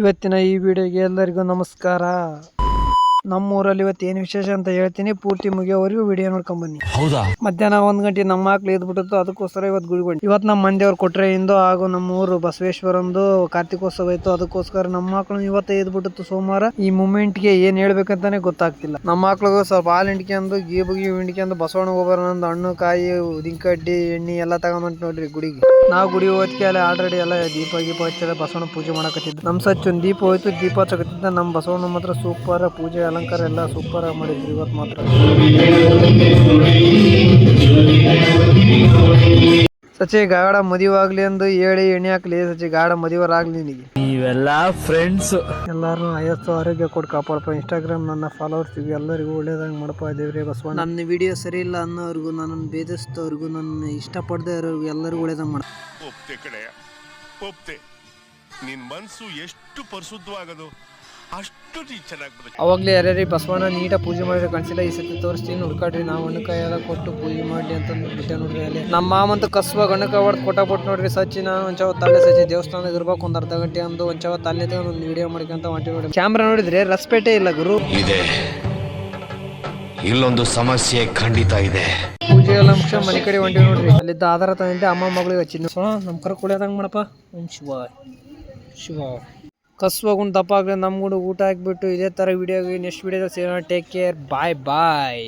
ಇವತ್ತಿನ ಈ ವಿಡಿಯೋಗೆ ಎಲ್ಲರಿಗೂ ನಮಸ್ಕಾರ. ನಮ್ಮೂರಲ್ಲಿ ಇವತ್ತು ಏನು ವಿಶೇಷ ಅಂತ ಹೇಳ್ತೀನಿ, ಪೂರ್ತಿ ಮುಗಿಯೋವರೆಗೂ ವಿಡಿಯೋ ನೋಡ್ಕೊಂಡ್ ಬನ್ನಿ. ಹೌದಾ? ಮಧ್ಯಾಹ್ನ 1 ಗಂಟೆ ನಮ್ಮ ಮಕ್ಳು ಎದ್ಬಿಟ್ಟಿತ್ತು, ಅದಕ್ಕೋಸ್ಕರ ಇವತ್ತು ಗುಡಿಗೆ ಹೊಂಟಿ. ಇವತ್ತು ನಮ್ಮ ಮಂದಿಯವ್ರು ಕೊಟ್ರೆ ಇಂದು ಹಾಗೂ ನಮ್ಮ ಊರು ಬಸವೇಶ್ವರಂದು ಕಾರ್ತಿಕೋತ್ಸವ ಇತ್ತು, ಅದಕ್ಕೋಸ್ಕರ ನಮ್ಮ ಮಕ್ಳು ಇವತ್ತು ಎದ್ಬಿಟ್ಟಿತ್ತು ಸೋಮವಾರ. ಈ ಮೂಮೆಂಟ್ಗೆ ಏನ್ ಹೇಳ್ಬೇಕಂತಾನೆ ಗೊತ್ತಾಗ್ತಿಲ್ಲ. ನಮ್ಮ ಮಕ್ಳಿಗೂ ಸ್ವಲ್ಪ ಹಾಲು ಹಿಂಡ್ಕೊಂಡು ಗೀಬು ಹಿಂಡ್ಕೊಂಡು ಬಸವಣ್ಣ ಹೋಗೋರಂದು ಹಣ್ಣು ಕಾಯಿ ಉದಿನಕಡ್ಡಿ ಎಣ್ಣೆ ಎಲ್ಲ ತಗೊಂಡ್ ನೋಡ್ರಿ ಗುಡಿಗೆ. ನಾವು ಗುಡಿ ಹೋದ್ಕೆ ಅಲ್ಲಿ ಆಲ್ರೆಡಿ ಎಲ್ಲ ದೀಪ ಹಚ್ಚಿ ಬಸವಣ್ಣ ಪೂಜೆ ಮಾಡಕತ್ತಿದ್ದು. ನಮ್ ಸಚ್ ಒಂದು ದೀಪ ಹೋಯ್ತು, ದೀಪ ಹಚ್ಚಕತ್ತಿದ್ದ. ನಮ್ಮ ಬಸವಣ್ಣ ಮಾತ್ರ ಸೂಪರ್ ಪೂಜೆ ಅಲಂಕಾರ ಎಲ್ಲ ಸೂಪರ್ ಮಾಡಿದ್ರು ಇವತ್ತು ಮಾತ್ರ. ಸಚಿ ಗಾಡ ಮದುವಾಗ್ಲಿ ಎಂದು ಹೇಳಿ ಎಣ್ಣೆ ಹಾಕ್ಲಿ ಸಚಿ, ಗಾಡ ಮದುವರಾಗ್ಲಿ ನಿನಗೆ. ನೀವೆಲ್ಲ ಫ್ರೆಂಡ್ಸ್ ಎಲ್ಲಾರು ಆಯಸ್ಸು ಆರೋಗ್ಯ ಕೊಟ್ಟು ಕಾಪಾಡಪ್ಪ. ಇನ್ಸ್ಟಾಗ್ರಾಮ್ ನನ್ನ ಫಾಲೋವರ್ಸ್ ಎಲ್ಲರಿಗೂ ಒಳ್ಳೇದಂಗೆ ಮಾಡಪ್ಪ ದೇವ್ರೆ ಬಸವಣ್ಣ. ನನ್ನ ವಿಡಿಯೋ ಸರಿ ಇಲ್ಲ ಅನ್ನೋರ್ಗು, ನನ್ನನ್ನು ಬೇಧಿಸ್ತವ್ರಿಗೂ, ನನ್ನ ಇಷ್ಟಪಡದೆ ಇರೋರ್ಗು ಎಲ್ಲರಿಗೂ ಒಳ್ಳೇದಂಗೆ ಮಾಡ. ಒಪ್ತೆ ಕಡೆಯ ಒಪ್ತೆ. ನಿನ್ ಮನ್ಸು ಎಷ್ಟು ಪರಿಶುದ್ಧವಾಗದು ಅಷ್ಟು ಚೆನ್ನಾಗಿ ಬರುತ್ತೆ. ಅವಾಗಲೇ ಯಾರ್ಯಾರಿಗೆ ಬಸವಣ್ಣ ನೀಟಾಗಿ ಪೂಜೆ ಮಾಡಿದ್ರೆ ಕಾಣಿಸಿಲ್ಲ, ಈ ಸತಿ ತೋರಿಸ್ತೀನಿ ಹುಡ್ಕಾಡ್ರಿ. ನಾವು ಹಣ್ಣುಕಾಯಿ ಎಲ್ಲ ಕೊಟ್ಟು ಪೂಜೆ ಮಾಡಿ ಅಂತ ಬಿಟ್ಟೆ ನೋಡ್ರಿ. ಅಲ್ಲಿ ನಮ್ಮ ಮಾಮಂತ ಕಸುವಾಗ ಹಣ್ಣುಕಾಯಿ ಹೊಡೆದು ಕೊಟ್ಟಾಬಿಟ್ಟು ನೋಡ್ರಿ. ಸಚ್ಚಿ ನಾನು ಒಂಚವ ತಲೆ ಸಚ್ಚಿ ದೇವಸ್ಥಾನದಾಗ ಇರ್ಬೇಕು ಒಂದು ಅರ್ಧ ಗಂಟೆ ಅಂದು ಒಂಚವ ತಲೆ ತಗೊಂಡು ಒಂದು ವಿಡಿಯೋ ಮಾಡ್ಕೊಂತ ಹೊಂಟಿ ನೋಡಿ. ಕ್ಯಾಮ್ರಾ ನೋಡಿದ್ರೆ ರೆಸ್ಪೆಕ್ಟೇ ಇಲ್ಲ ಗುರು. ಇದೆ, ಇಲ್ಲೊಂದು ಸಮಸ್ಯೆ ಖಂಡಿತ ಇದೆ. ಪೂಜೆ ಎಲ್ಲ ಮುಗಿಸ ಮನೆ ಕಡೆ ಹೊಂಟಿ ನೋಡ್ರಿ. ಅಲ್ಲಿದ್ದ ಆಧಾರ ತಂದಿದ್ದೆ, ಅಮ್ಮ ಮಗಳಿಗೆ ಹಚ್ಚಿದ್ನು. ನಮ್ಮ ಕರ ಕುಡಿಯೋದಂಗೆ ಮಾಡಪ್ಪ. ಶಿವ ಶಿವ ಕಸುವಾಗುಂಡು ದಪ್ಪ ಆಗಲಿ. ನಮ್ಗುಂಡು ಊಟ ಹಾಕ್ಬಿಟ್ಟು ಇದೇ ಥರ ವಿಡಿಯೋಗೆ ನೆಕ್ಸ್ಟ್ ವಿಡಿಯೋದಲ್ಲಿ ಸೇರೋಣ. ಟೇಕ್ ಕೇರ್, ಬಾಯ್ ಬಾಯ್.